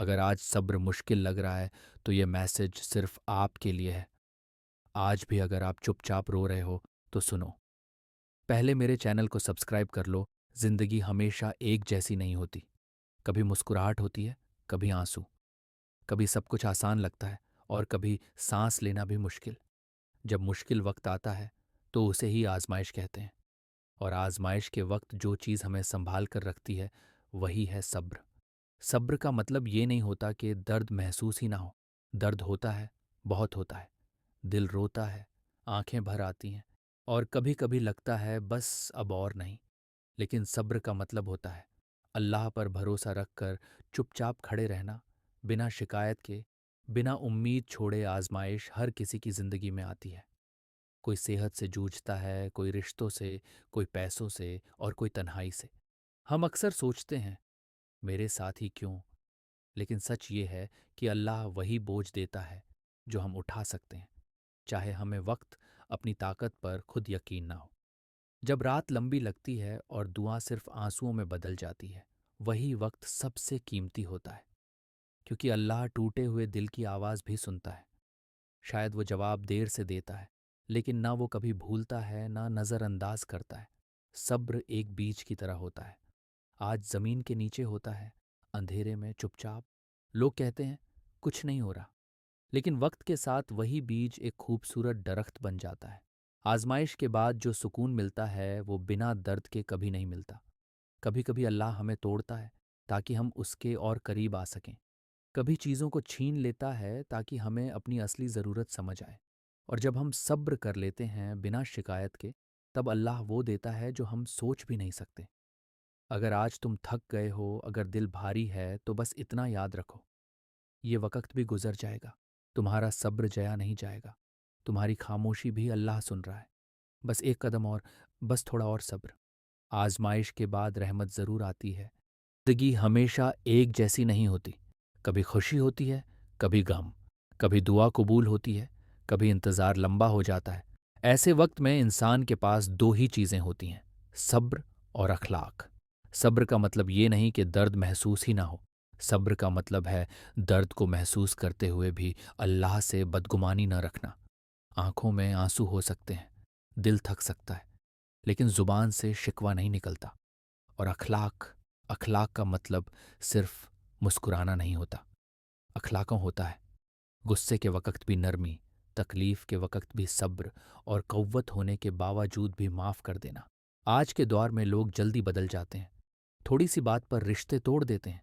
اگر آج صبر مشکل لگ رہا ہے تو یہ میسج صرف آپ کے لیے ہے۔ آج بھی اگر آپ چپ چاپ رو رہے ہو تو سنو، پہلے میرے چینل کو سبسکرائب کر لو۔ زندگی ہمیشہ ایک جیسی نہیں ہوتی، کبھی مسکراہٹ ہوتی ہے، کبھی آنسو، کبھی سب کچھ آسان لگتا ہے اور کبھی سانس لینا بھی مشکل۔ جب مشکل وقت آتا ہے تو اسے ہی آزمائش کہتے ہیں، اور آزمائش کے وقت جو چیز ہمیں سنبھال کر رکھتی ہے وہی ہے صبر۔ صبر کا مطلب یہ نہیں ہوتا کہ درد محسوس ہی نہ ہو، درد ہوتا ہے، بہت ہوتا ہے، دل روتا ہے، آنکھیں بھر آتی ہیں، اور کبھی کبھی لگتا ہے بس اب اور نہیں۔ لیکن صبر کا مطلب ہوتا ہے اللہ پر بھروسہ رکھ کر چپ چاپ کھڑے رہنا، بنا شکایت کے، بنا امید چھوڑے۔ آزمائش ہر کسی کی زندگی میں آتی ہے، کوئی صحت سے جوجھتا ہے، کوئی رشتوں سے، کوئی پیسوں سے، اور کوئی تنہائی سے۔ ہم اکثر سوچتے ہیں میرے ساتھ ہی کیوں، لیکن سچ یہ ہے کہ اللہ وہی بوجھ دیتا ہے جو ہم اٹھا سکتے ہیں، چاہے ہمیں وقت اپنی طاقت پر خود یقین نہ ہو۔ جب رات لمبی لگتی ہے اور دعا صرف آنسوؤں میں بدل جاتی ہے، وہی وقت سب سے قیمتی ہوتا ہے، کیونکہ اللہ ٹوٹے ہوئے دل کی آواز بھی سنتا ہے۔ شاید وہ جواب دیر سے دیتا ہے، لیکن نہ وہ کبھی بھولتا ہے نہ نظر انداز کرتا ہے۔ صبر ایک بیج کی طرح ہوتا ہے، آج زمین کے نیچے ہوتا ہے، اندھیرے میں چپ چاپ۔ لوگ کہتے ہیں کچھ نہیں ہو رہا، لیکن وقت کے ساتھ وہی بیج ایک خوبصورت درخت بن جاتا ہے۔ آزمائش کے بعد جو سکون ملتا ہے وہ بنا درد کے کبھی نہیں ملتا۔ کبھی کبھی اللہ ہمیں توڑتا ہے تاکہ ہم اس کے اور قریب آ سکیں، کبھی چیزوں کو چھین لیتا ہے تاکہ ہمیں اپنی اصلی ضرورت سمجھ آئے، اور جب ہم صبر کر لیتے ہیں بنا شکایت کے، تب اللہ وہ دیتا ہے جو ہم سوچ بھی نہیں سکتے۔ اگر آج تم تھک گئے ہو، اگر دل بھاری ہے، تو بس اتنا یاد رکھو، یہ وقت بھی گزر جائے گا، تمہارا صبر جیا نہیں جائے گا، تمہاری خاموشی بھی اللہ سن رہا ہے۔ بس ایک قدم اور، بس تھوڑا اور صبر۔ آزمائش کے بعد رحمت ضرور آتی ہے۔ زندگی ہمیشہ ایک جیسی نہیں ہوتی، کبھی خوشی ہوتی ہے، کبھی غم، کبھی دعا قبول ہوتی ہے، کبھی انتظار لمبا ہو جاتا ہے۔ ایسے وقت میں انسان کے پاس دو ہی چیزیں ہوتی ہیں، صبر اور اخلاق۔ صبر کا مطلب یہ نہیں کہ درد محسوس ہی نہ ہو، صبر کا مطلب ہے درد کو محسوس کرتے ہوئے بھی اللہ سے بدگمانی نہ رکھنا۔ آنکھوں میں آنسو ہو سکتے ہیں، دل تھک سکتا ہے، لیکن زبان سے شکوہ نہیں نکلتا۔ اور اخلاق کا مطلب صرف مسکرانا نہیں ہوتا، اخلاقوں ہوتا ہے غصے کے وقت بھی نرمی، تکلیف کے وقت بھی صبر، اور قوت ہونے کے باوجود بھی معاف کر دینا۔ آج کے دور میں لوگ جلدی بدل جاتے ہیں، تھوڑی سی بات پر رشتے توڑ دیتے ہیں،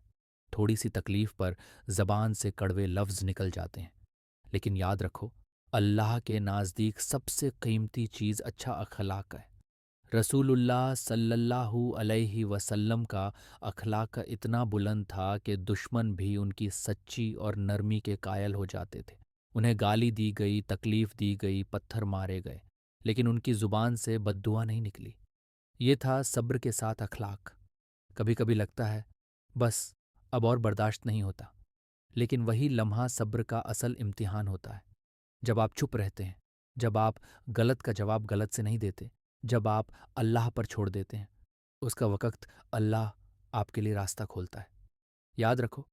تھوڑی سی تکلیف پر زبان سے کڑوے لفظ نکل جاتے ہیں۔ لیکن یاد رکھو، اللہ کے نزدیک سب سے قیمتی چیز اچھا اخلاق ہے۔ رسول اللہ صلی اللہ علیہ وسلم کا اخلاق اتنا بلند تھا کہ دشمن بھی ان کی سچی اور نرمی کے قائل ہو جاتے تھے۔ انہیں گالی دی گئی، تکلیف دی گئی، پتھر مارے گئے، لیکن ان کی زبان سے بد دعا نہیں نکلی۔ یہ تھا صبر کے ساتھ اخلاق۔ کبھی کبھی لگتا ہے بس اب اور برداشت نہیں ہوتا، لیکن وہی لمحہ صبر کا اصل امتحان ہوتا ہے۔ جب آپ چپ رہتے ہیں، جب آپ غلط کا جواب غلط سے نہیں دیتے، جب آپ اللہ پر چھوڑ دیتے ہیں، اس کا وقت اللہ آپ کے لیے راستہ کھولتا ہے۔ یاد رکھو،